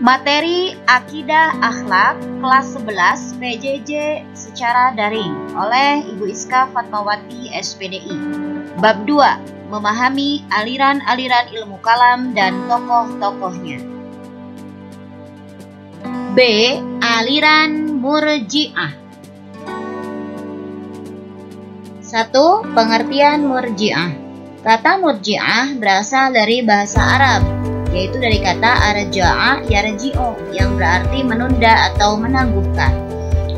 Materi Akidah Akhlak kelas 11 PJJ secara daring oleh Ibu Iska Fatmawati SPDI. Bab 2. Memahami aliran-aliran ilmu kalam dan tokoh-tokohnya. B. Aliran Murji'ah. 1. Pengertian Murji'ah. Kata Murji'ah berasal dari bahasa Arab, yaitu dari kata arja'a yarji'u yang berarti menunda atau menangguhkan.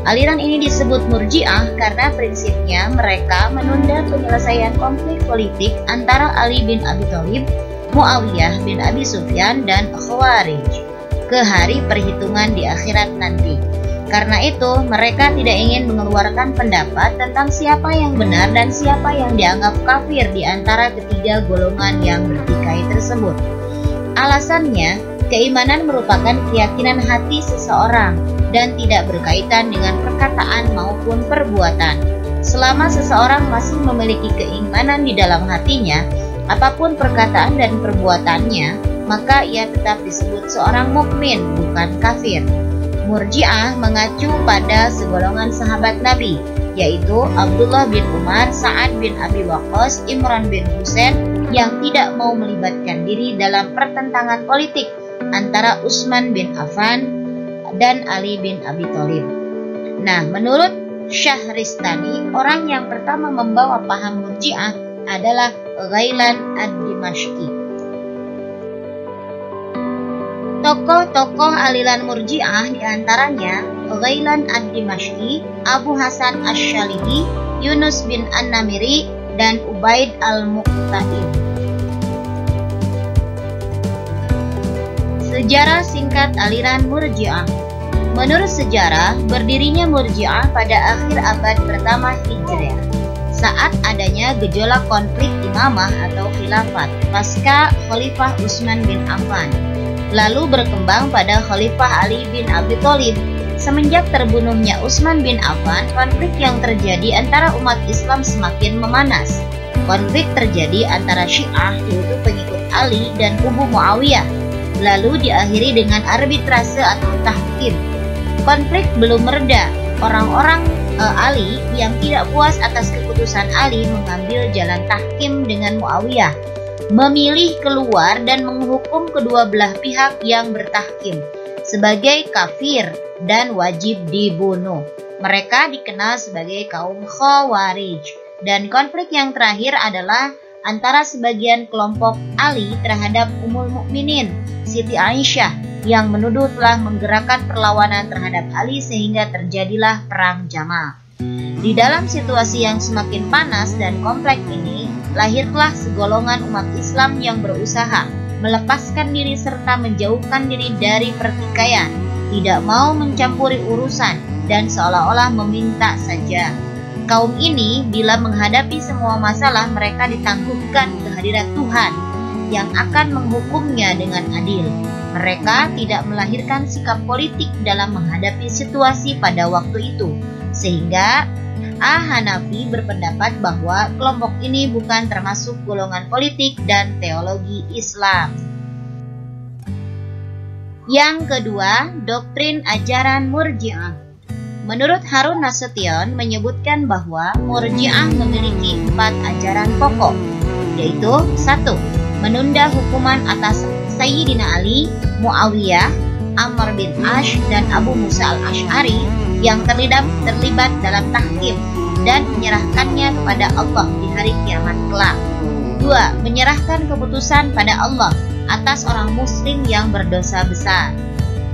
Aliran ini disebut Murji'ah karena prinsipnya mereka menunda penyelesaian konflik politik antara Ali bin Abi Thalib, Muawiyah bin Abi Sufyan, dan Khawarij ke hari perhitungan di akhirat nanti. Karena itu, mereka tidak ingin mengeluarkan pendapat tentang siapa yang benar dan siapa yang dianggap kafir di antara ketiga golongan yang bertikai tersebut. Alasannya, keimanan merupakan keyakinan hati seseorang dan tidak berkaitan dengan perkataan maupun perbuatan. Selama seseorang masih memiliki keimanan di dalam hatinya, apapun perkataan dan perbuatannya, maka ia tetap disebut seorang mukmin, bukan kafir. Murji'ah mengacu pada segolongan sahabat Nabi, yaitu Abdullah bin Umar, Sa'ad bin Abi Waqqas, Imran bin Husain, yang tidak mau melibatkan diri dalam pertentangan politik antara Utsman bin Affan dan Ali bin Abi Thalib. Nah, menurut Syahristani, orang yang pertama membawa paham Murji'ah adalah Ghailan ad-Dimashqi. Tokoh-tokoh aliran Murji'ah diantaranya Ghailan ad-Dimashqi, Abu Hasan Asy-Syalili, Yunus bin An-Namiri, dan Ubaid al-Muqtadir. Sejarah singkat aliran Murji'ah. Menurut sejarah, berdirinya Murji'ah pada akhir abad pertama Hijriah, saat adanya gejolak konflik imamah atau khilafat pasca Khalifah Utsman bin Affan, lalu berkembang pada Khalifah Ali bin Abi Thalib. Semenjak terbunuhnya Utsman bin Affan, konflik yang terjadi antara umat Islam semakin memanas. Konflik terjadi antara Syiah, yaitu pengikut Ali, dan kubu Muawiyah, lalu diakhiri dengan arbitrase atau tahkim. Konflik belum mereda. Orang-orang Ali yang tidak puas atas keputusan Ali mengambil jalan tahkim dengan Muawiyah, memilih keluar dan menghukum kedua belah pihak yang bertahkim sebagai kafir dan wajib dibunuh. Mereka dikenal sebagai kaum Khawarij. Dan konflik yang terakhir adalah antara sebagian kelompok Ali terhadap Ummul Mukminin Siti Aisyah yang menuduh telah menggerakkan perlawanan terhadap Ali sehingga terjadilah perang Jamal. Di dalam situasi yang semakin panas dan kompleks ini, lahirlah segolongan umat Islam yang berusaha melepaskan diri serta menjauhkan diri dari pertikaian, tidak mau mencampuri urusan, dan seolah-olah meminta saja. Kaum ini bila menghadapi semua masalah, mereka ditangguhkan kehadirat Tuhan yang akan menghukumnya dengan adil. Mereka tidak melahirkan sikap politik dalam menghadapi situasi pada waktu itu, sehingga Hanafi berpendapat bahwa kelompok ini bukan termasuk golongan politik dan teologi Islam. Yang kedua, doktrin ajaran Murji'ah. Menurut Harun Nasution menyebutkan bahwa Murji'ah memiliki 4 ajaran pokok, yaitu 1. Menunda hukuman atas Sayyidina Ali, Muawiyah, Amr bin Ash, dan Abu Musa al-Ash'ari yang terlibat dalam tahkim dan menyerahkannya kepada Allah di hari kiamat kelak. 2. Menyerahkan keputusan pada Allah atas orang muslim yang berdosa besar.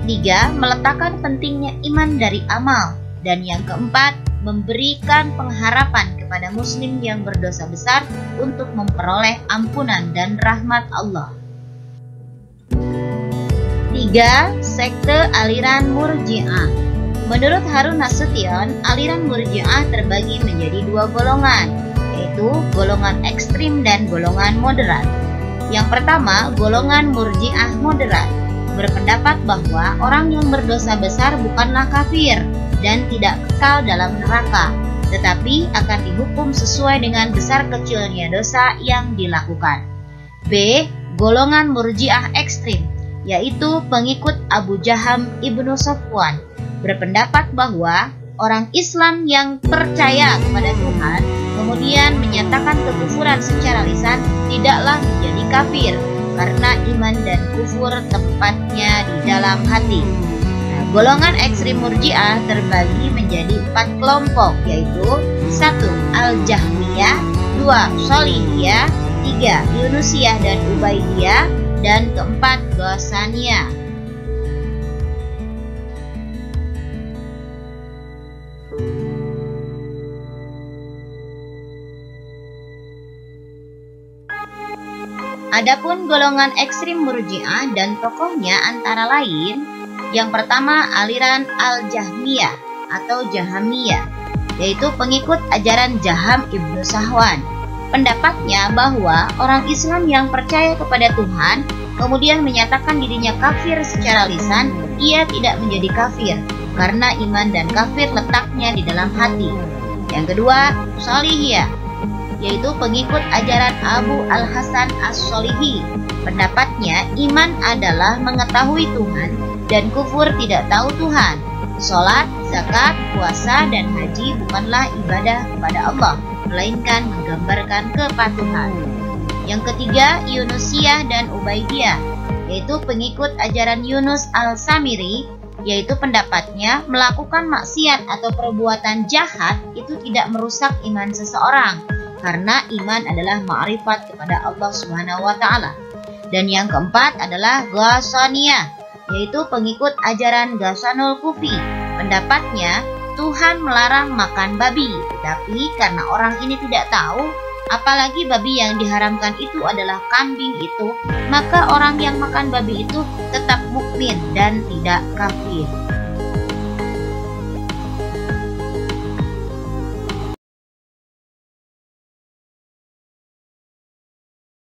3. Meletakkan pentingnya iman dari amal. Dan yang keempat, memberikan pengharapan kepada muslim yang berdosa besar untuk memperoleh ampunan dan rahmat Allah. 3. Sekte aliran Murji'ah. Menurut Harun Nasution, aliran Murji'ah terbagi menjadi 2 golongan, yaitu golongan ekstrim dan golongan moderat. Yang pertama, golongan Murji'ah moderat, berpendapat bahwa orang yang berdosa besar bukanlah kafir dan tidak kekal dalam neraka, tetapi akan dihukum sesuai dengan besar kecilnya dosa yang dilakukan. B. Golongan Murji'ah ekstrim, yaitu pengikut Abu Jaham ibnu Safwan, berpendapat bahwa orang Islam yang percaya kepada Tuhan kemudian menyatakan kekufuran secara lisan tidaklah menjadi kafir, karena iman dan kufur tempatnya di dalam hati. Golongan ekstrim Murji'ah terbagi menjadi 4 kelompok, yaitu 1. Al-Jahmiyah, 2. Sholihiyah, 3. Yunusiyah dan Ubaidiyah, dan keempat Ghassaniyah. Adapun golongan ekstrim Murji'ah dan tokohnya antara lain: yang pertama, aliran Al-Jahmiyah atau Jahamiyah, yaitu pengikut ajaran Jaham ibnu Safwan. Pendapatnya bahwa orang Islam yang percaya kepada Tuhan kemudian menyatakan dirinya kafir secara lisan, ia tidak menjadi kafir, karena iman dan kafir letaknya di dalam hati. Yang kedua, Sholihiyah, yaitu pengikut ajaran Abu Al-Hasan As-Sholihi. Pendapatnya, iman adalah mengetahui Tuhan dan kufur tidak tahu Tuhan. Sholat, zakat, puasa, dan haji bukanlah ibadah kepada Allah, melainkan menggambarkan kepatuhan. Yang ketiga, Yunusiyah dan Ubaidiyah, yaitu pengikut ajaran Yunus Al-Samiri, yaitu pendapatnya melakukan maksiat atau perbuatan jahat itu tidak merusak iman seseorang, karena iman adalah ma'rifat kepada Allah Subhanahu wa Ta'ala. Dan yang keempat adalah Ghassaniyah, yaitu pengikut ajaran Ghassanul Kufi. Pendapatnya, Tuhan melarang makan babi, tapi karena orang ini tidak tahu, apalagi babi yang diharamkan itu adalah kambing itu, maka orang yang makan babi itu tetap mukmin dan tidak kafir.